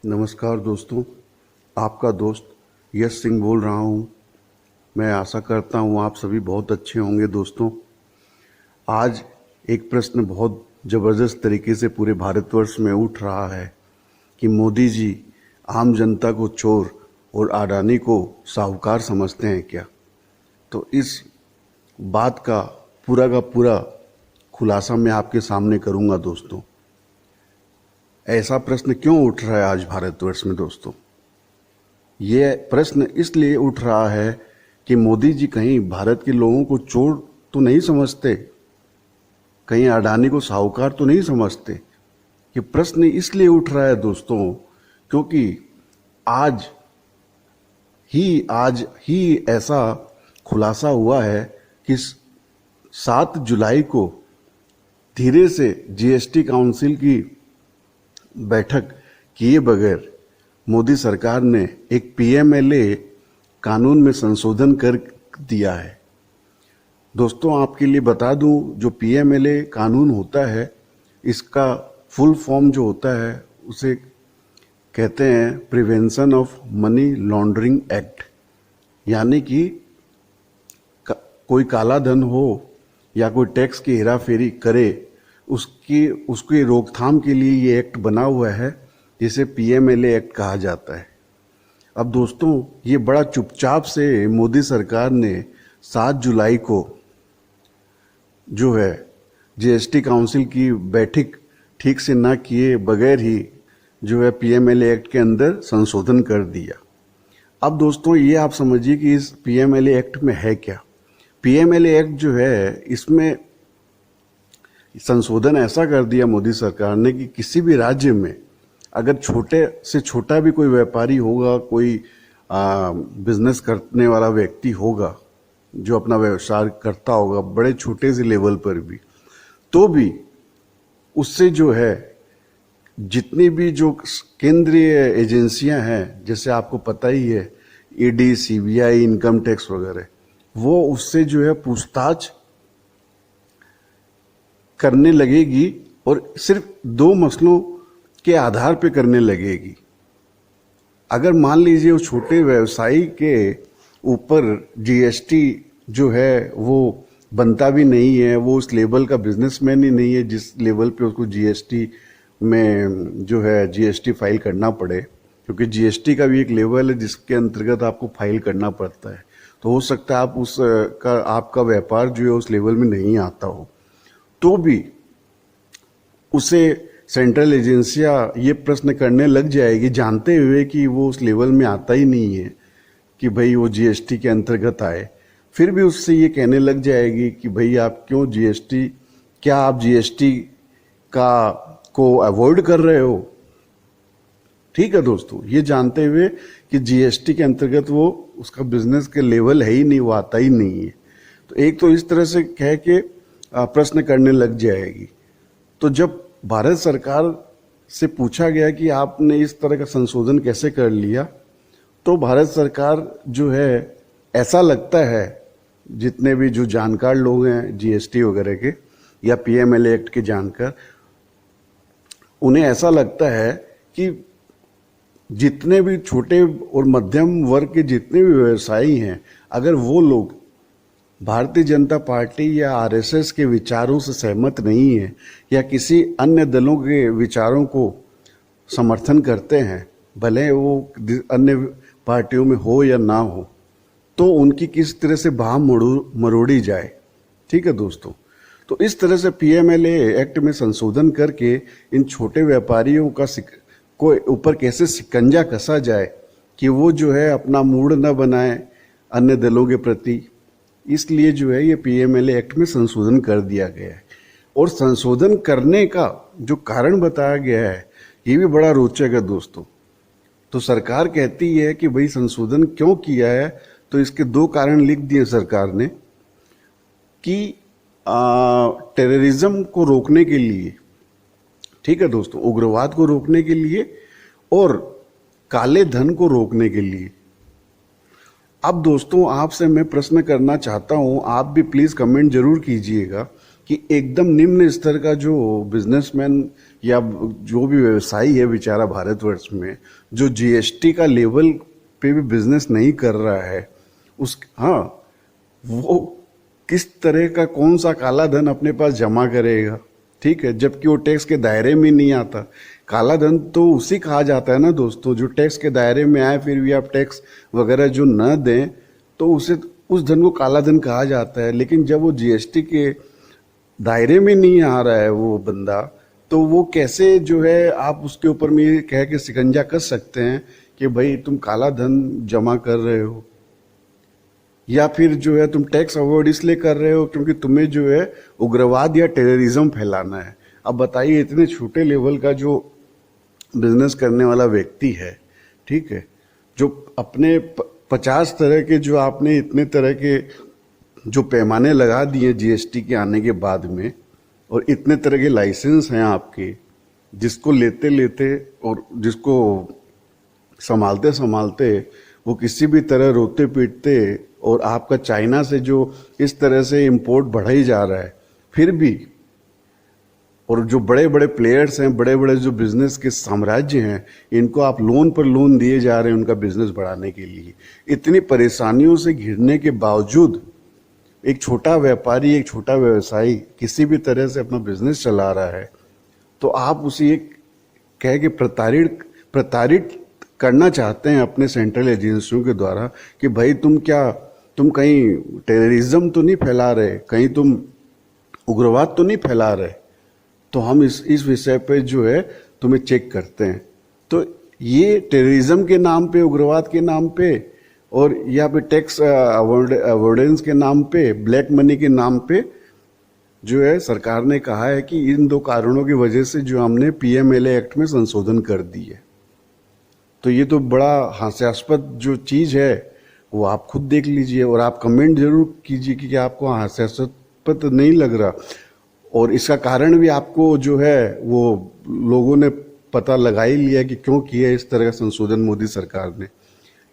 नमस्कार दोस्तों, आपका दोस्त यश सिंह बोल रहा हूँ। मैं आशा करता हूँ आप सभी बहुत अच्छे होंगे। दोस्तों, आज एक प्रश्न बहुत ज़बरदस्त तरीके से पूरे भारतवर्ष में उठ रहा है कि मोदी जी आम जनता को चोर और अडानी को साहूकार समझते हैं क्या। तो इस बात का पूरा खुलासा मैं आपके सामने करूँगा। दोस्तों, ऐसा प्रश्न क्यों उठ रहा है आज भारतवर्ष में। दोस्तों, ये प्रश्न इसलिए उठ रहा है कि मोदी जी कहीं भारत के लोगों को चोर तो नहीं समझते, कहीं अडानी को साहूकार तो नहीं समझते। ये प्रश्न इसलिए उठ रहा है दोस्तों क्योंकि आज ही ऐसा खुलासा हुआ है कि 7 जुलाई को धीरे से जीएसटी काउंसिल की बैठक किए बगैर मोदी सरकार ने एक पीएमएलए कानून में संशोधन कर दिया है। दोस्तों, आपके लिए बता दूं, जो पीएमएलए कानून होता है, इसका फुल फॉर्म जो होता है उसे कहते हैं prevention of money laundering act. यानी कि कोई काला धन हो या कोई टैक्स की हेराफेरी करे, उसकी रोकथाम के लिए ये एक्ट बना हुआ है, जिसे पीएमएलए एक्ट कहा जाता है। अब दोस्तों, ये बड़ा चुपचाप से मोदी सरकार ने 7 जुलाई को जो है जीएसटी काउंसिल की बैठक ठीक से ना किए बगैर ही जो है पीएमएलए एक्ट के अंदर संशोधन कर दिया। अब दोस्तों, ये आप समझिए कि इस पीएमएलए एक्ट में है क्या। पीएमएलए एक्ट जो है, इसमें संशोधन ऐसा कर दिया मोदी सरकार ने कि किसी भी राज्य में अगर छोटे से छोटा भी कोई व्यापारी होगा, कोई बिजनेस करने वाला व्यक्ति होगा जो अपना व्यवसाय करता होगा बड़े छोटे से लेवल पर भी, तो भी उससे जो है जितनी भी जो केंद्रीय एजेंसियां हैं, जैसे आपको पता ही है ईडी, सीबीआई, इनकम टैक्स वगैरह, वो उससे जो है पूछताछ करने लगेगी और सिर्फ 2 मसलों के आधार पे करने लगेगी। अगर मान लीजिए उस छोटे व्यवसायी के ऊपर जीएसटी जो है वो बनता भी नहीं है, वो उस लेवल का बिजनेसमैन ही नहीं है जिस लेवल पे उसको जीएसटी में जो है जीएसटी फाइल करना पड़े, क्योंकि जीएसटी का भी एक लेवल है जिसके अंतर्गत आपको फाइल करना पड़ता है। तो हो सकता है आपका व्यापार जो है उस लेवल में नहीं आता हो, तो भी उसे सेंट्रल एजेंसियां ये प्रश्न करने लग जाएगी, जानते हुए कि वो उस लेवल में आता ही नहीं है कि भाई वो जीएसटी के अंतर्गत आए। फिर भी उससे ये कहने लग जाएगी कि भाई क्या आप जीएसटी को अवॉइड कर रहे हो। ठीक है दोस्तों, ये जानते हुए कि जीएसटी के अंतर्गत वो उसका बिजनेस के लेवल है ही नहीं, वो आता ही नहीं है। तो एक तो इस तरह से कह के प्रश्न करने लग जाएगी। तो जब भारत सरकार से पूछा गया कि आपने इस तरह का संशोधन कैसे कर लिया, तो भारत सरकार जो है, ऐसा लगता है जितने भी जो जानकार लोग हैं जीएसटी वगैरह के या पीएमएलए एक्ट के जानकार, उन्हें ऐसा लगता है कि जितने भी छोटे और मध्यम वर्ग के जितने भी व्यवसायी हैं, अगर वो लोग भारतीय जनता पार्टी या आरएसएस के विचारों से सहमत नहीं है या किसी अन्य दलों के विचारों को समर्थन करते हैं, भले वो अन्य पार्टियों में हो या ना हो, तो उनकी किस तरह से बाह मरोड़ी जाए। ठीक है दोस्तों, तो इस तरह से पीएमएलए एक्ट में संशोधन करके इन छोटे व्यापारियों को ऊपर कैसे शिकंजा कसा जाए कि वो जो है अपना मूड न बनाए अन्य दलों के प्रति, इसलिए जो है ये पीएमएलए एक्ट में संशोधन कर दिया गया है। और संशोधन करने का जो कारण बताया गया है, ये भी बड़ा रोचक है दोस्तों। तो सरकार कहती है कि भाई संशोधन क्यों किया है, तो इसके 2 कारण लिख दिए सरकार ने कि टेररिज्म को रोकने के लिए, ठीक है दोस्तों, उग्रवाद को रोकने के लिए और काले धन को रोकने के लिए। अब दोस्तों, आपसे मैं प्रश्न करना चाहता हूं, आप भी प्लीज कमेंट जरूर कीजिएगा कि एकदम निम्न स्तर का जो बिजनेसमैन या जो भी व्यवसायी है बेचारा भारतवर्ष में, जो जीएसटी का लेवल पे भी बिजनेस नहीं कर रहा है, उस हाँ, वो किस तरह का कौन सा काला धन अपने पास जमा करेगा, ठीक है, जबकि वो टैक्स के दायरे में नहीं आता। काला धन तो उसी कहा जाता है ना दोस्तों, जो टैक्स के दायरे में आए फिर भी आप टैक्स वगैरह जो न दें तो उसे, उस धन को काला धन कहा जाता है। लेकिन जब वो जीएसटी के दायरे में नहीं आ रहा है वो बंदा, तो वो कैसे जो है आप उसके ऊपर में ये कह के शिकंजा कस सकते हैं कि भाई तुम काला धन जमा कर रहे हो, या फिर जो है तुम टैक्स अवॉइड इसलिए कर रहे हो क्योंकि तुम्हें जो है उग्रवाद या टेररिज्म फैलाना है। अब बताइए, इतने छोटे लेवल का जो बिजनेस करने वाला व्यक्ति है, ठीक है, जो अपने 50 तरह के, जो आपने इतने तरह के जो पैमाने लगा दिए जीएसटी के आने के बाद में, और इतने तरह के लाइसेंस हैं आपके, जिसको लेते लेते और जिसको संभालते संभालते वो किसी भी तरह रोते पीटते, और आपका चाइना से जो इस तरह से इंपोर्ट बढ़ा ही जा रहा है फिर भी, और जो बड़े बड़े प्लेयर्स हैं, बड़े बड़े जो बिजनेस के साम्राज्य हैं, इनको आप लोन पर लोन दिए जा रहे हैं उनका बिजनेस बढ़ाने के लिए। इतनी परेशानियों से घिरने के बावजूद एक छोटा व्यापारी, एक छोटा व्यवसायी किसी भी तरह से अपना बिजनेस चला रहा है, तो आप उसे एक कह के प्रताड़ित करना चाहते हैं अपने सेंट्रल एजेंसियों के द्वारा कि भाई तुम कहीं टेररिज्म तो नहीं फैला रहे, कहीं तुम उग्रवाद तो नहीं फैला रहे, तो हम इस विषय पे जो है तुम्हें चेक करते हैं। तो ये टेररिज्म के नाम पे, उग्रवाद के नाम पे, और या पे टैक्स अवॉइडेंस के नाम पे, ब्लैक मनी के नाम पे जो है सरकार ने कहा है कि इन 2 कारणों की वजह से जो हमने पीएमएलए एक्ट में संशोधन कर दी है। तो ये तो बड़ा हास्यास्पद जो चीज है वो आप खुद देख लीजिए, और आप कमेंट जरूर कीजिए कि आपको हास्यास्पद नहीं लग रहा। और इसका कारण भी आपको जो है वो लोगों ने पता लगा ही लिया कि क्यों किया इस तरह का संशोधन मोदी सरकार ने,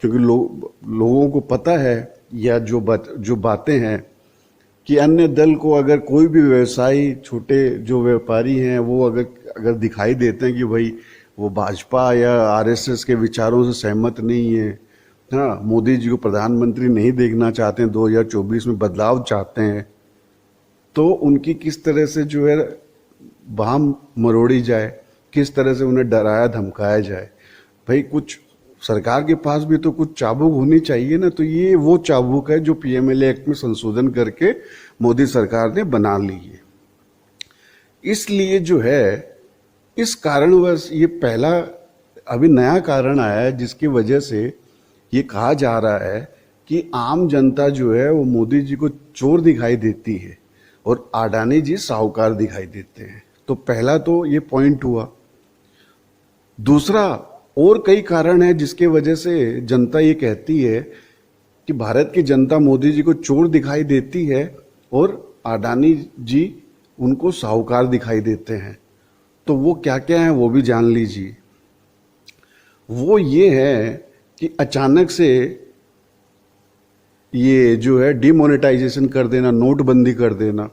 क्योंकि लोगों को पता है, या जो बातें हैं कि अन्य दल को अगर कोई भी व्यवसायी, छोटे जो व्यापारी हैं, वो अगर दिखाई देते हैं कि भाई वो भाजपा या आरएसएस के विचारों से सहमत नहीं है, हाँ, मोदी जी को प्रधानमंत्री नहीं देखना चाहते हैं, 2024 में बदलाव चाहते हैं, तो उनकी किस तरह से जो है बाम मरोड़ी जाए, किस तरह से उन्हें डराया धमकाया जाए। भाई कुछ सरकार के पास भी तो कुछ चाबुक होनी चाहिए ना, तो ये वो चाबुक है जो पीएमएलए एक्ट में संशोधन करके मोदी सरकार ने बना ली है। इसलिए जो है, इस कारणवश ये पहला अभी नया कारण आया है जिसकी वजह से ये कहा जा रहा है कि आम जनता जो है वो मोदी जी को चोर दिखाई देती है और अडानी जी साहूकार दिखाई देते हैं। तो पहला तो ये पॉइंट हुआ। दूसरा, और कई कारण है जिसके वजह से जनता ये कहती है कि भारत की जनता मोदी जी को चोर दिखाई देती है और अडानी जी उनको साहूकार दिखाई देते हैं। तो वो क्या क्या है वो भी जान लीजिए। वो ये है कि अचानक से ये जो है डिमोनेटाइजेशन कर देना, नोटबंदी कर देना।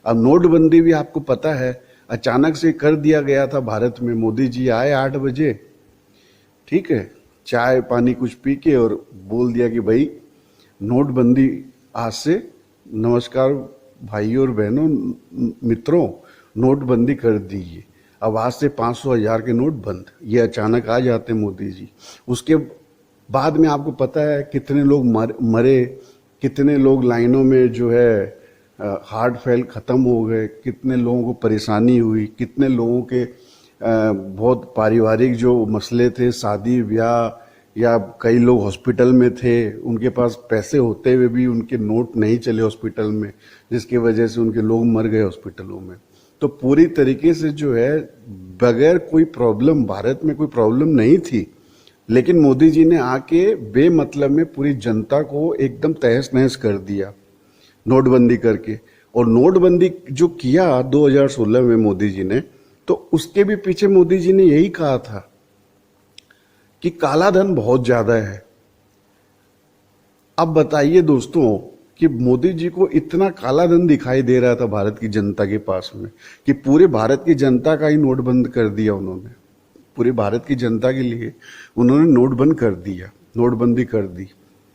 अब नोटबंदी भी आपको पता है अचानक से कर दिया गया था भारत में। मोदी जी आए 8 बजे, ठीक है, चाय पानी कुछ पी के, और बोल दिया कि भाई नोटबंदी आज से, नमस्कार भाइयों और बहनों, मित्रों, नोटबंदी कर दीजिए। अब आज से 500,000 के नोट बंद। ये अचानक आ जाते मोदी जी। उसके बाद में आपको पता है कितने लोग मरे, कितने लोग लाइनों में जो है हार्ट फेल खत्म हो गए, कितने लोगों को परेशानी हुई, कितने लोगों के बहुत पारिवारिक जो मसले थे, शादी ब्याह, या कई लोग हॉस्पिटल में थे, उनके पास पैसे होते हुए भी उनके नोट नहीं चले हॉस्पिटल में, जिसकी वजह से उनके लोग मर गए हॉस्पिटलों में। तो पूरी तरीके से जो है बगैर कोई प्रॉब्लम, भारत में कोई प्रॉब्लम नहीं थी, लेकिन मोदी जी ने आके बेमतलब में पूरी जनता को एकदम तहस नहस कर दिया नोटबंदी करके। और नोटबंदी जो किया 2016 में मोदी जी ने, तो उसके भी पीछे मोदी जी ने यही कहा था कि काला धन बहुत ज्यादा है। अब बताइए दोस्तों कि मोदी जी को इतना काला धन दिखाई दे रहा था भारत की जनता के पास में कि पूरे भारत की जनता का ही नोट बंद कर दिया उन्होंने। पूरे भारत की जनता के लिए उन्होंने नोट बंद कर दिया, नोटबंदी कर दी,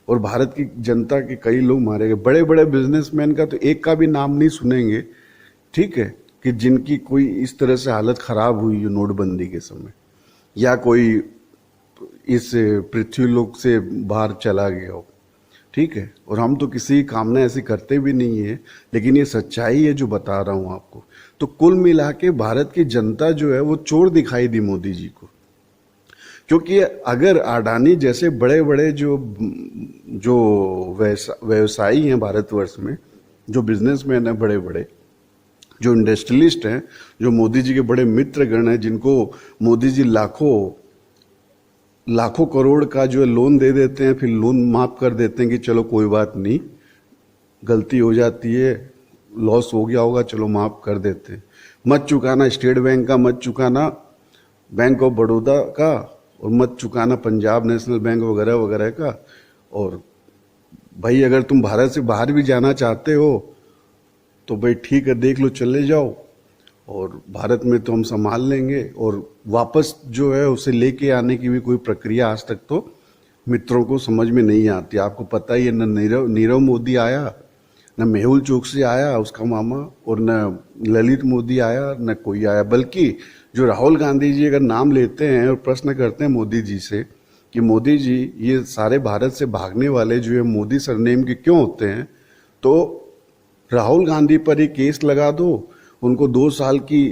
और भारत की जनता के कई लोग मारे गए। बड़े बड़े बिजनेसमैन का तो एक का भी नाम नहीं सुनेंगे, ठीक है, कि जिनकी कोई इस तरह से हालत खराब हुई हो नोटबंदी के समय, या कोई इस पृथ्वी लोक से बाहर चला गया हो, ठीक है। और हम तो किसी की कामना ऐसी करते भी नहीं है, लेकिन ये सच्चाई है जो बता रहा हूं आपको। तो कुल मिला के भारत की जनता जो है वो चोर दिखाई दी मोदी जी को, क्योंकि अगर अडानी जैसे बड़े बड़े जो व्यवसायी हैं भारतवर्ष में, जो बिजनेसमैन हैं बड़े बड़े, जो इंडस्ट्रियलिस्ट हैं, जो मोदी जी के बड़े मित्रगण हैं, जिनको मोदी जी लाखों करोड़ का जो है लोन दे देते हैं, फिर लोन माफ कर देते हैं कि चलो कोई बात नहीं, गलती हो जाती है, लॉस हो गया होगा, चलो माफ कर देते हैं। मत चुकाना स्टेट बैंक का, मत चुकाना बैंक ऑफ बड़ौदा का, और मत चुकाना पंजाब नेशनल बैंक वगैरह वगैरह का। और भाई अगर तुम भारत से बाहर भी जाना चाहते हो तो भाई ठीक है, देख लो, चले जाओ, और भारत में तो हम संभाल लेंगे। और वापस जो है उसे लेके आने की भी कोई प्रक्रिया आज तक तो मित्रों को समझ में नहीं आती। आपको पता ही है, न नीरव मोदी आया, न मेहुल चोकसी आया उसका मामा, और न ललित मोदी आया, न कोई आया। बल्कि जो राहुल गांधी जी अगर नाम लेते हैं और प्रश्न करते हैं मोदी जी से कि मोदी जी ये सारे भारत से भागने वाले जो है मोदी सरनेम के क्यों होते हैं, तो राहुल गांधी पर ही केस लगा दो, उनको 2 साल की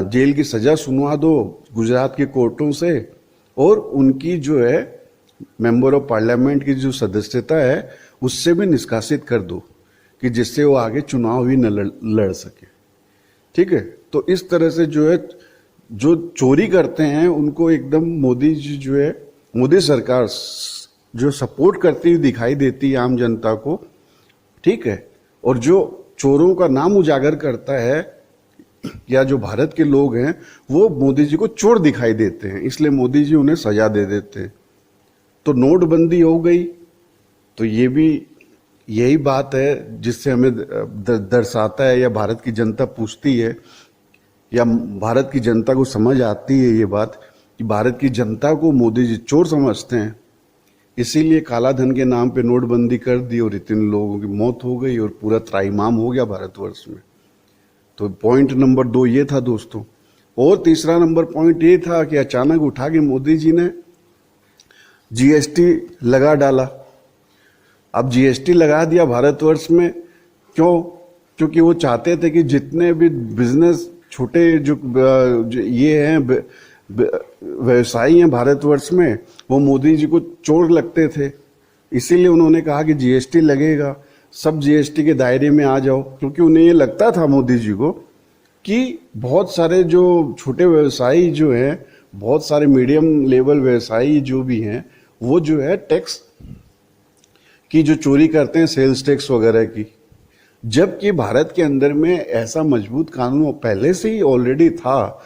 जेल की सजा सुनवा दो गुजरात के कोर्टों से, और उनकी जो है मेंबर ऑफ पार्लियामेंट की जो सदस्यता है उससे भी निष्कासित कर दो, कि जिससे वो आगे चुनाव भी न लड़ सके, ठीक है। तो इस तरह से जो है जो चोरी करते हैं उनको एकदम मोदी जी जो है, मोदी सरकार जो सपोर्ट करती हुई दिखाई देती है आम जनता को, ठीक है। और जो चोरों का नाम उजागर करता है या जो भारत के लोग हैं वो मोदी जी को चोर दिखाई देते हैं, इसलिए मोदी जी उन्हें सजा दे देते हैं। तो नोटबंदी हो गई, तो ये भी यही बात है जिससे हमें दर्शाता है, या भारत की जनता पूछती है, या भारत की जनता को समझ आती है ये बात कि भारत की जनता को मोदी जी चोर समझते हैं, इसीलिए काला धन के नाम पे नोटबंदी कर दी और इतने लोगों की मौत हो गई और पूरा त्राहिमाम हो गया भारतवर्ष में। तो पॉइंट नंबर 2 ये था दोस्तों। और तीसरा नंबर पॉइंट ये था कि अचानक उठा के मोदी जी ने जीएसटी लगा डाला। अब जीएसटी लगा दिया भारतवर्ष में, क्यों? क्योंकि वो चाहते थे कि जितने भी बिजनेस छोटे जो ये हैं व्यवसायी हैं भारतवर्ष में, वो मोदी जी को चोर लगते थे, इसीलिए उन्होंने कहा कि जीएसटी लगेगा, सब जीएसटी के दायरे में आ जाओ। क्योंकि उन्हें ये लगता था मोदी जी को कि बहुत सारे जो छोटे व्यवसायी जो हैं, बहुत सारे मीडियम लेवल व्यवसायी जो भी हैं, वो जो है टैक्स की जो चोरी करते हैं, सेल्स टैक्स वगैरह की, जबकि भारत के अंदर में ऐसा मजबूत कानून चालू से ही ऑलरेडी था।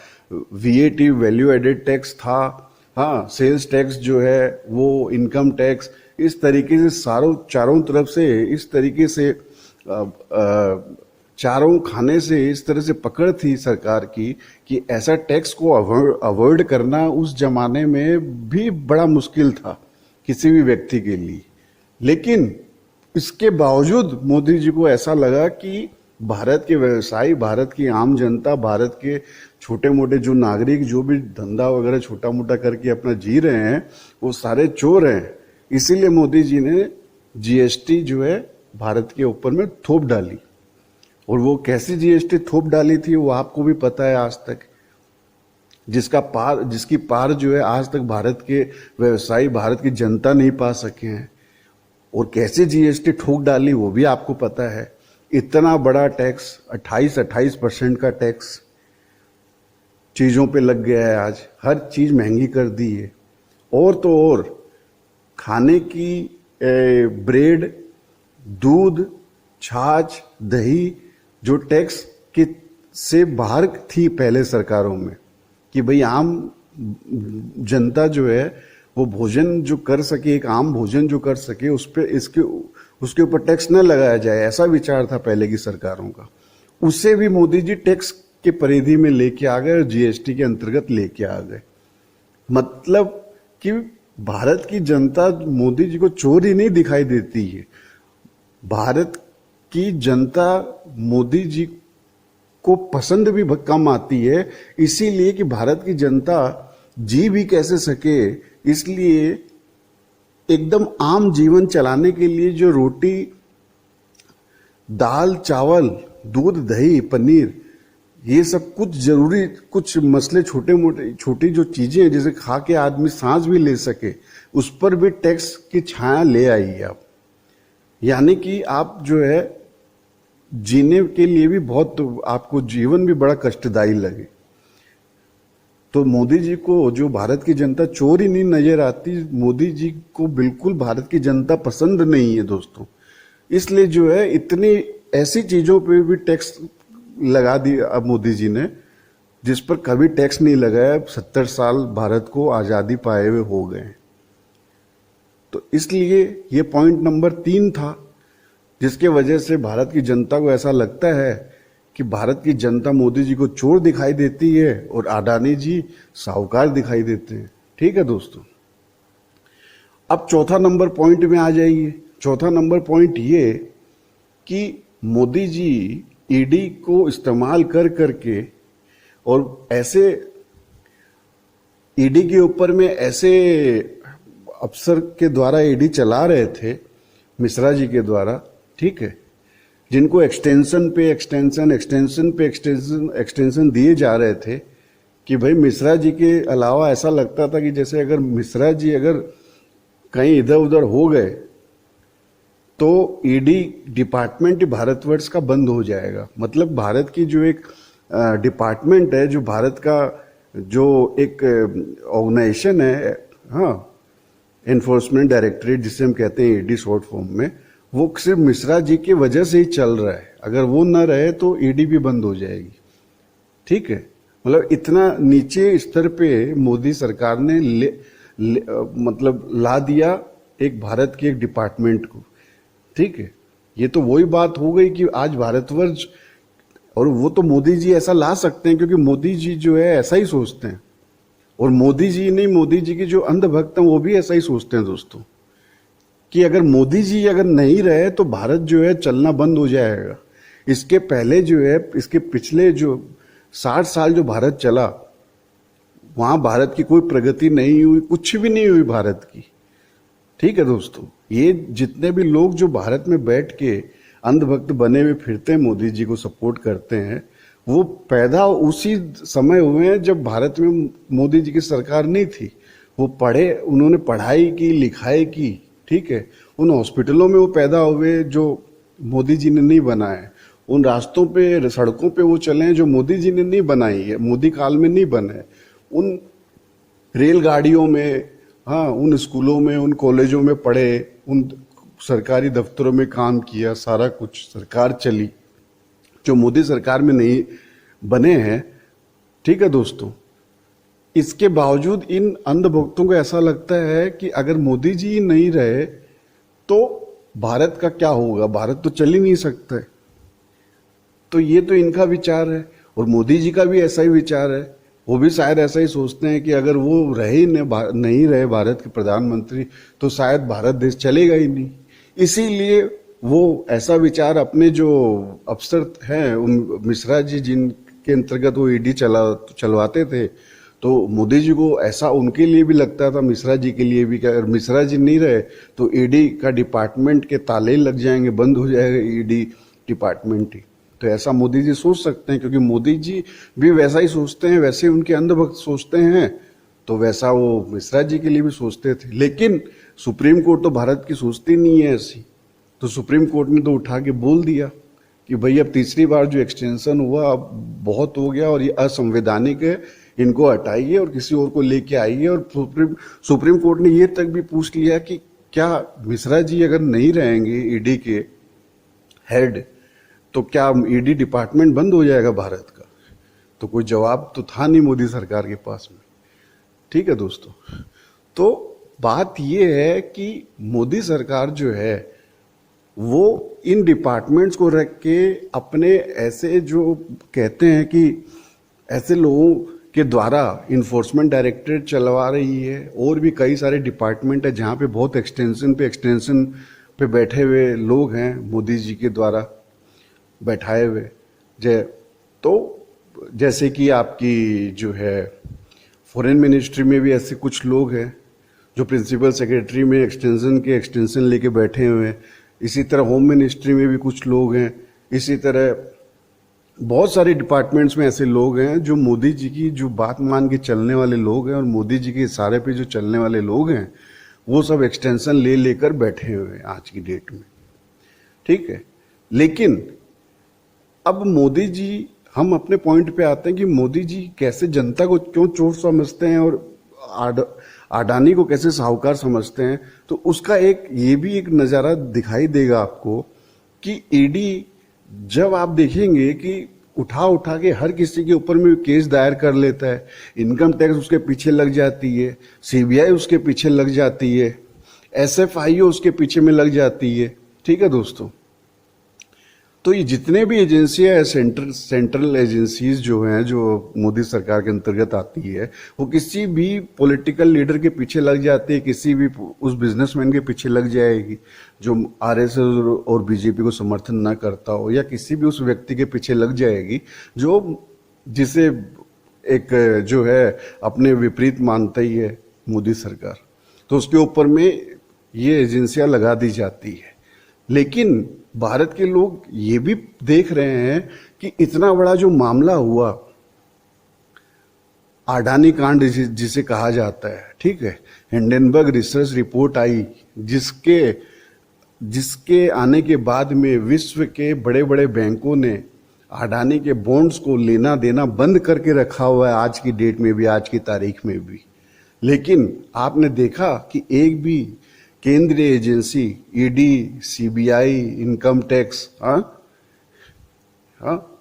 वीएटी वैल्यू एडेड टैक्स था, हाँ, सेल्स टैक्स जो है वो, इनकम टैक्स, इस तरीके से चारों तरफ से इस तरीके से चारों खाने से इस तरह से पकड़ थी सरकार की कि ऐसा टैक्स को अवॉइड करना उस जमाने में भी बड़ा मुश्किल था किसी भी व्यक्ति के लिए। लेकिन इसके बावजूद मोदी जी को ऐसा लगा कि भारत के व्यवसायी, भारत की आम जनता, भारत के छोटे मोटे जो नागरिक जो भी धंधा वगैरह छोटा मोटा करके अपना जी रहे हैं, वो सारे चोर हैं। इसीलिए मोदी जी ने जीएसटी जो है भारत के ऊपर में थोप डाली। और वो कैसी जीएसटी थोप डाली थी वो आपको भी पता है आज तक, जिसकी पार जो है आज तक भारत के व्यवसायी, भारत की जनता नहीं पा सके हैं। और कैसे जीएसटी ठोक डाली वो भी आपको पता है। इतना बड़ा टैक्स, 28% का टैक्स चीजों पे लग गया है। आज हर चीज महंगी कर दी है। और तो और खाने की ब्रेड, दूध, छाछ, दही जो टैक्स के से बाहर थी पहले सरकारों में, कि भाई आम जनता जो है वो भोजन जो कर सके, एक आम भोजन जो कर सके, उस पर उसके ऊपर टैक्स न लगाया जाए, ऐसा विचार था पहले की सरकारों का। उसे भी मोदी जी टैक्स के परिधि में लेके आ गए और जीएसटी के अंतर्गत लेके आ गए। मतलब कि भारत की जनता मोदी जी को चोर ही नहीं दिखाई देती है, भारत की जनता मोदी जी को पसंद भी कम आती है, इसीलिए कि भारत की जनता जी भी कैसे सके, इसलिए एकदम आम जीवन चलाने के लिए जो रोटी, दाल, चावल, दूध, दही, पनीर, ये सब कुछ जरूरी, कुछ मसले छोटी जो चीजें हैं जिसे खा के आदमी सांस भी ले सके, उस पर भी टैक्स की छाया ले आई आप। यानी कि आप जो है जीने के लिए भी बहुत, आपको जीवन भी बड़ा कष्टदायी लगे। तो मोदी जी को जो भारत की जनता चोर ही नहीं नजर आती, मोदी जी को बिल्कुल भारत की जनता पसंद नहीं है दोस्तों। इसलिए जो है इतनी ऐसी चीजों पे भी टैक्स लगा दिया अब मोदी जी ने, जिस पर कभी टैक्स नहीं लगाया। 70 साल भारत को आजादी पाए हुए हो गए। तो इसलिए ये पॉइंट नंबर 3 था, जिसके वजह से भारत की जनता को ऐसा लगता है कि भारत की जनता मोदी जी को चोर दिखाई देती है और अडानी जी साहूकार दिखाई देते हैं। ठीक है दोस्तों, अब चौथा नंबर पॉइंट में आ जाइए। चौथा नंबर पॉइंट ये कि मोदी जी ईडी को इस्तेमाल कर करके और ऐसे ईडी के ऊपर में ऐसे अफसर के द्वारा ईडी चला रहे थे, मिश्रा जी के द्वारा, ठीक है, जिनको एक्सटेंशन पे एक्सटेंशन दिए जा रहे थे कि भाई मिश्रा जी के अलावा ऐसा लगता था कि जैसे अगर मिश्रा जी अगर कहीं इधर उधर हो गए तो ईडी डिपार्टमेंट भारतवर्ष का बंद हो जाएगा। मतलब भारत की जो एक डिपार्टमेंट है, जो भारत का जो एक ऑर्गेनाइजेशन है, हाँ, एनफोर्समेंट डायरेक्टरेट जिसे हम कहते हैं ईडी शॉर्ट फॉर्म में, वो सिर्फ मिश्रा जी की वजह से ही चल रहा है। अगर वो ना रहे तो ईडी भी बंद हो जाएगी। ठीक है, मतलब इतना नीचे स्तर पे मोदी सरकार ने मतलब ला दिया एक भारत के एक डिपार्टमेंट को। ठीक है, ये तो वही बात हो गई कि आज भारतवर्ष, और वो तो मोदी जी ऐसा ला सकते हैं क्योंकि मोदी जी जो है ऐसा ही सोचते हैं, और मोदी जी नहीं, मोदी जी के जो अंधभक्त हैं वो भी ऐसा ही सोचते हैं दोस्तों, कि अगर मोदी जी अगर नहीं रहे तो भारत जो है चलना बंद हो जाएगा। इसके पहले जो है, इसके पिछले जो 60 साल जो भारत चला, वहां भारत की कोई प्रगति नहीं हुई, कुछ भी नहीं हुई भारत की। ठीक है दोस्तों, ये जितने भी लोग जो भारत में बैठ के अंधभक्त बने हुए फिरते हैं, मोदी जी को सपोर्ट करते हैं, वो पैदा उसी समय हुए हैं जब भारत में मोदी जी की सरकार नहीं थी। वो पढ़े, उन्होंने पढ़ाई की, लिखाई की, ठीक है, उन हॉस्पिटलों में वो पैदा हुए जो मोदी जी ने नहीं बनाए, उन रास्तों पे, सड़कों पे वो चले जो मोदी जी ने नहीं बनाई है, मोदी काल में नहीं बने, उन रेलगाड़ियों में, हाँ, उन स्कूलों में, उन कॉलेजों में पढ़े, उन सरकारी दफ्तरों में काम किया, सारा कुछ सरकार चली जो मोदी सरकार में नहीं बने हैं। ठीक है दोस्तों, इसके बावजूद इन अंधभक्तों को ऐसा लगता है कि अगर मोदी जी नहीं रहे तो भारत का क्या होगा, भारत तो चल ही नहीं सकता। तो ये तो इनका विचार है, और मोदी जी का भी ऐसा ही विचार है। वो भी शायद ऐसा ही सोचते हैं कि अगर वो नहीं रहे भारत के प्रधानमंत्री तो शायद भारत देश चलेगा ही नहीं। इसीलिए वो ऐसा विचार अपने जो अफसर हैं, उन मिश्रा जी जिनके अंतर्गत वो ईडी चलवाते थे, तो मोदी जी को ऐसा उनके लिए भी लगता था, मिश्रा जी के लिए भी, कि अगर मिश्रा जी नहीं रहे तो ईडी का डिपार्टमेंट के ताले लग जाएंगे, बंद हो जाएगा ईडी डिपार्टमेंट ही। तो ऐसा मोदी जी सोच सकते हैं, क्योंकि मोदी जी भी वैसा ही सोचते हैं, वैसे उनके अंधभक्त सोचते हैं, तो वैसा वो मिश्रा जी के लिए भी सोचते थे। लेकिन सुप्रीम कोर्ट तो भारत की सोचती नहीं है ऐसी, तो सुप्रीम कोर्ट ने तो उठा के बोल दिया कि भाई अब तीसरी बार जो एक्सटेंशन हुआ अब बहुत हो गया और ये असंवैधानिक है, इनको हटाइए और किसी और को लेके आइए। और सुप्रीम कोर्ट ने ये तक भी पूछ लिया कि क्या मिश्रा जी अगर नहीं रहेंगे ईडी के हेड तो क्या ईडी डिपार्टमेंट बंद हो जाएगा भारत का? तो कोई जवाब तो था नहीं मोदी सरकार के पास में। ठीक है दोस्तों, तो बात ये है कि मोदी सरकार जो है वो इन डिपार्टमेंट्स को रख के अपने ऐसे जो कहते हैं कि ऐसे लोगों के द्वारा इन्फोर्समेंट डायरेक्टरेट चलवा रही है, और भी कई सारे डिपार्टमेंट है जहाँ पे बहुत एक्सटेंशन पे बैठे हुए लोग हैं मोदी जी के द्वारा बैठाए हुए। तो जैसे कि आपकी जो है फॉरेन मिनिस्ट्री में भी ऐसे कुछ लोग हैं जो प्रिंसिपल सेक्रेटरी में एक्सटेंशन लेके बैठे हुए हैं। इसी तरह होम मिनिस्ट्री में भी कुछ लोग हैं। इसी तरह बहुत सारे डिपार्टमेंट्स में ऐसे लोग हैं जो मोदी जी की जो बात मान के चलने वाले लोग हैं, और मोदी जी के इशारे पे जो चलने वाले लोग हैं वो सब एक्सटेंशन लेकर बैठे हुए हैं आज की डेट में। ठीक है, लेकिन अब मोदी जी, हम अपने पॉइंट पे आते हैं कि मोदी जी कैसे जनता को क्यों चोर समझते हैं और अडानी को कैसे साहूकार समझते हैं। तो उसका ये भी एक नज़ारा दिखाई देगा आपको कि ईडी, जब आप देखेंगे कि उठा के हर किसी के ऊपर में केस दायर कर लेता है, इनकम टैक्स उसके पीछे लग जाती है, सीबीआई उसके पीछे लग जाती है, एसएफआईओ उसके पीछे में लग जाती है। ठीक है दोस्तों, तो ये जितने भी एजेंसियां हैं, सेंट्रल एजेंसीज जो हैं, जो मोदी सरकार के अंतर्गत आती है, वो किसी भी पॉलिटिकल लीडर के पीछे लग जाती है, किसी भी उस बिजनेसमैन के पीछे लग जाएगी जो आरएसएस और बीजेपी को समर्थन ना करता हो, या किसी भी उस व्यक्ति के पीछे लग जाएगी जिसे एक जो है अपने विपरीत मानता ही है मोदी सरकार, तो उसके ऊपर में ये एजेंसियां लगा दी जाती है। लेकिन भारत के लोग ये भी देख रहे हैं कि इतना बड़ा जो मामला हुआ, अडानी कांड जिसे कहा जाता है, ठीक है, हिंडनबर्ग रिसर्च रिपोर्ट आई जिसके आने के बाद में विश्व के बड़े बड़े बैंकों ने अडानी के बॉन्ड्स को लेना देना बंद करके रखा हुआ है आज की डेट में भी, आज की तारीख में भी। लेकिन आपने देखा कि एक भी केंद्रीय agency, ED, CBI, income tax,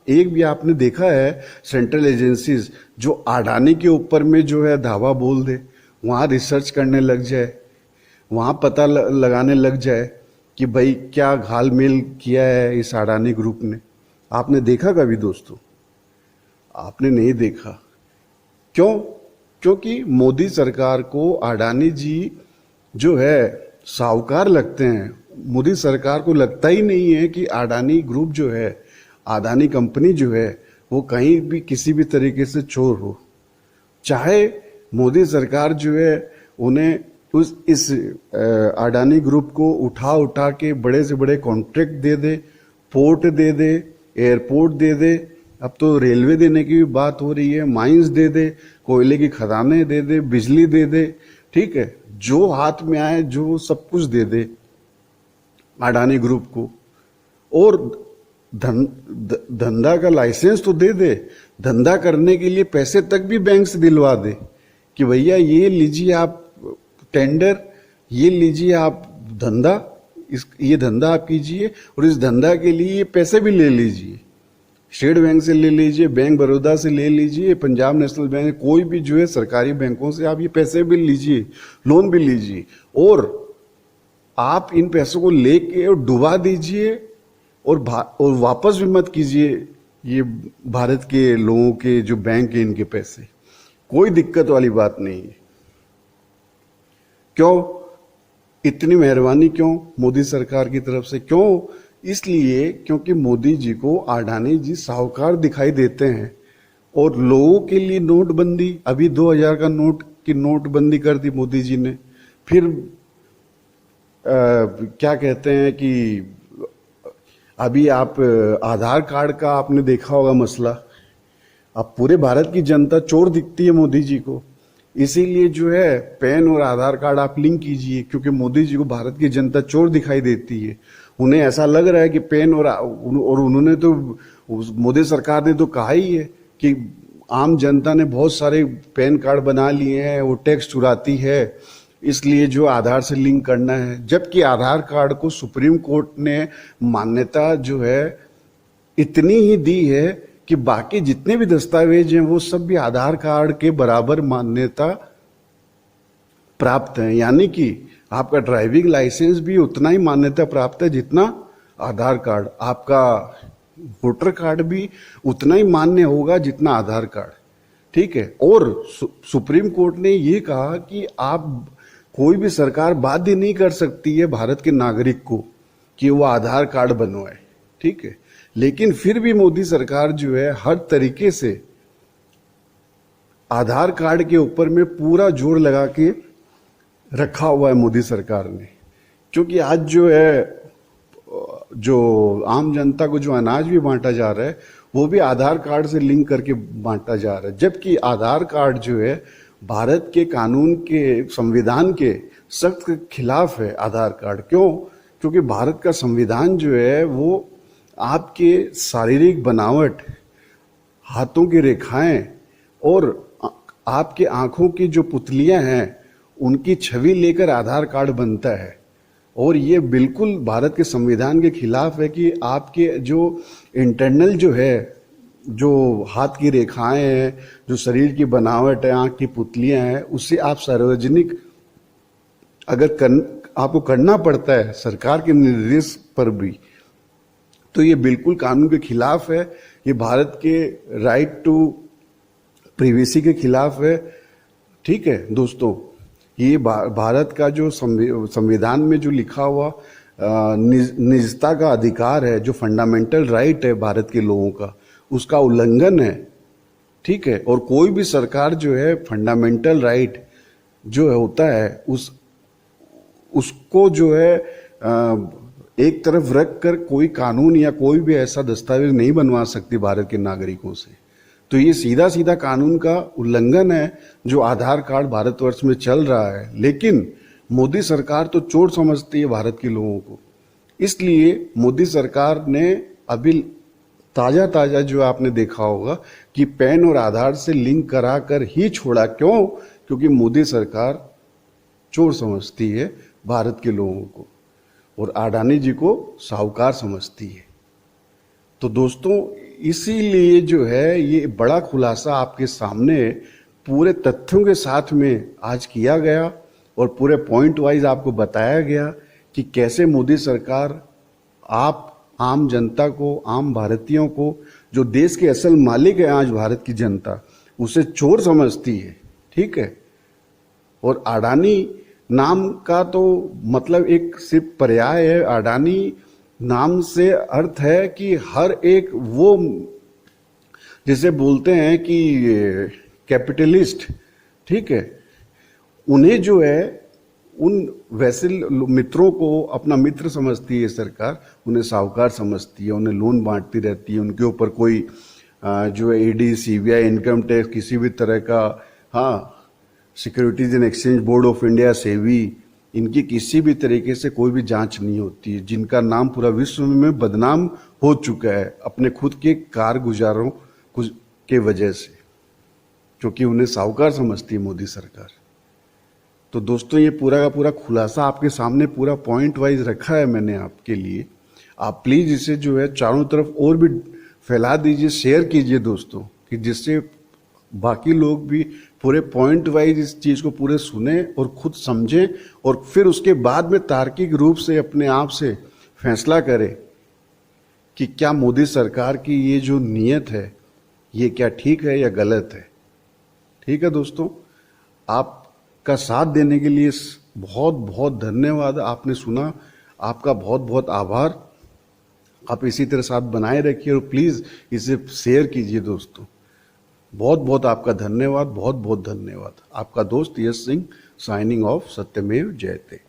एक भी आपने देखा है सेंट्रल एजेंसीज जो अडानी के ऊपर में जो है धावा बोल दे, वहां रिसर्च करने लग जाए, वहां पता लगाने लग जाए कि भाई क्या घालमेल किया है इस अडानी ग्रुप ने। आपने देखा कभी दोस्तों? आपने नहीं देखा। क्यों? क्योंकि मोदी सरकार को अडानी जी जो है साहूकार लगते हैं। मोदी सरकार को लगता ही नहीं है कि अडानी ग्रुप जो है, अडानी कंपनी जो है, वो कहीं भी किसी भी तरीके से चोर हो। चाहे मोदी सरकार जो है उन्हें इस अडानी ग्रुप को उठा के बड़े से बड़े कॉन्ट्रैक्ट दे दे, पोर्ट दे दे, एयरपोर्ट दे दे, अब तो रेलवे देने की भी बात हो रही है, माइंस दे दे, कोयले की खदानें दे दे, बिजली दे दे, ठीक है, जो हाथ में आए जो सब कुछ दे दे अडानी ग्रुप को, और धंधा का लाइसेंस तो दे दे, धंधा करने के लिए पैसे तक भी बैंक से दिलवा दे कि भैया ये लीजिए आप टेंडर, ये लीजिए आप धंधा, ये धंधा आप कीजिए और इस धंधा के लिए ये पैसे भी ले लीजिए, स्टेट बैंक से ले लीजिए, बैंक बड़ौदा से ले लीजिए, पंजाब नेशनल बैंक, कोई भी जो है सरकारी बैंकों से आप ये पैसे भी लीजिए, लोन भी लीजिए, और आप इन पैसों को लेके और डुबा दीजिए और वापस भी मत कीजिए ये भारत के लोगों के जो बैंक है इनके पैसे। कोई दिक्कत वाली बात नहीं है। क्यों इतनी मेहरबानी? क्यों मोदी सरकार की तरफ से? क्यों? इसलिए क्योंकि मोदी जी को अडानी जी साहूकार दिखाई देते हैं, और लोगों के लिए नोटबंदी, अभी 2000 का नोट की नोटबंदी कर दी मोदी जी ने। फिर क्या कहते हैं कि अभी आप आधार कार्ड का आपने देखा होगा मसला, अब पूरे भारत की जनता चोर दिखती है मोदी जी को, इसीलिए जो है पैन और आधार कार्ड आप लिंक कीजिए, क्योंकि मोदी जी को भारत की जनता चोर दिखाई देती है। उन्हें ऐसा लग रहा है कि पैन और उन्होंने तो, मोदी सरकार ने तो कहा ही है कि आम जनता ने बहुत सारे पैन कार्ड बना लिए हैं, वो टैक्स चुराती है, इसलिए जो आधार से लिंक करना है। जबकि आधार कार्ड को सुप्रीम कोर्ट ने मान्यता जो है इतनी ही दी है कि बाकी जितने भी दस्तावेज हैं वो सब भी आधार कार्ड के बराबर मान्यता प्राप्त हैं, यानी कि आपका ड्राइविंग लाइसेंस भी उतना ही मान्यता प्राप्त है जितना आधार कार्ड, आपका वोटर कार्ड भी उतना ही मान्य होगा जितना आधार कार्ड, ठीक है। और सुप्रीम कोर्ट ने ये कहा कि आप कोई भी सरकार बाध्य नहीं कर सकती है भारत के नागरिक को कि वो आधार कार्ड बनवाए, ठीक है। लेकिन फिर भी मोदी सरकार जो है हर तरीके से आधार कार्ड के ऊपर में पूरा जोर लगा के रखा हुआ है मोदी सरकार ने, क्योंकि आज जो है जो आम जनता को जो अनाज भी बांटा जा रहा है वो भी आधार कार्ड से लिंक करके बांटा जा रहा है, जबकि आधार कार्ड जो है भारत के कानून के, संविधान के सख्त खिलाफ है आधार कार्ड। क्यों? क्योंकि भारत का संविधान जो है वो आपके शारीरिक बनावट, हाथों की रेखाएं और आपके आंखों की जो पुतलियां हैं उनकी छवि लेकर आधार कार्ड बनता है। और ये बिल्कुल भारत के संविधान के खिलाफ है कि आपके जो इंटरनल जो है, जो हाथ की रेखाएं हैं, जो शरीर की बनावट है, आंख की पुतलियां हैं, उससे आप सार्वजनिक अगर आपको करना पड़ता है सरकार के निर्देश पर भी, तो ये बिल्कुल कानून के खिलाफ है। ये भारत के राइट टू प्रिवेसी के खिलाफ है, ठीक है दोस्तों। ये भारत का जो संविधान में जो लिखा हुआ निजता का अधिकार है, जो फंडामेंटल राइट है भारत के लोगों का, उसका उल्लंघन है, ठीक है। और कोई भी सरकार जो है फंडामेंटल राइट जो होता है उसको जो है एक तरफ रख कर कोई कानून या कोई भी ऐसा दस्तावेज नहीं बनवा सकती भारत के नागरिकों से। तो ये सीधा सीधा कानून का उल्लंघन है जो आधार कार्ड भारतवर्ष में चल रहा है। लेकिन मोदी सरकार तो चोर समझती है भारत के लोगों को, इसलिए मोदी सरकार ने अभी ताजा जो आपने देखा होगा कि पैन और आधार से लिंक करा कर ही छोड़ा। क्यों? क्योंकि मोदी सरकार चोर समझती है भारत के लोगों को और अडानी जी को साहूकार समझती है। तो दोस्तों इसीलिए जो है ये बड़ा खुलासा आपके सामने पूरे तथ्यों के साथ में आज किया गया और पूरे पॉइंट वाइज आपको बताया गया कि कैसे मोदी सरकार आप आम जनता को, आम भारतीयों को, जो देश के असल मालिक है आज भारत की जनता, उसे चोर समझती है, ठीक है। और अडानी नाम का तो मतलब एक सिर्फ पर्याय है। अडानी नाम से अर्थ है कि हर एक वो जिसे बोलते हैं कि कैपिटलिस्ट, ठीक है, उन्हें जो है उन वैसे मित्रों को अपना मित्र समझती है सरकार, उन्हें साहूकार समझती है, उन्हें लोन बांटती रहती है, उनके ऊपर कोई जो है ईडी, सीबीआई, इनकम टैक्स, किसी भी तरह का, हाँ, securities and exchange board of India, SEBI, इनकी किसी भी तरीके से कोई भी जांच नहीं होती है, जिनका नाम पूरा विश्व में बदनाम हो चुका है अपने खुद के कारगुजारों के वजह से, क्योंकि उन्हें साहूकार समझती है मोदी सरकार। तो दोस्तों ये पूरा का पूरा खुलासा आपके सामने पूरा पॉइंट वाइज रखा है मैंने आपके लिए। आप प्लीज इसे जो है चारों तरफ और भी फैला दीजिए, शेयर कीजिए दोस्तों, कि जिससे बाकी लोग भी पूरे पॉइंट वाइज इस चीज को पूरे सुने और खुद समझें और फिर उसके बाद में तार्किक रूप से अपने आप से फैसला करें कि क्या मोदी सरकार की ये जो नीयत है ये क्या ठीक है या गलत है। ठीक है दोस्तों, आपका साथ देने के लिए बहुत बहुत धन्यवाद। आपने सुना, आपका बहुत बहुत आभार। आप इसी तरह साथ बनाए रखिए और प्लीज इसे शेयर कीजिए दोस्तों। बहुत बहुत आपका धन्यवाद, बहुत बहुत धन्यवाद। आपका दोस्त यश सिंह साइनिंग ऑफ। सत्यमेव जयते।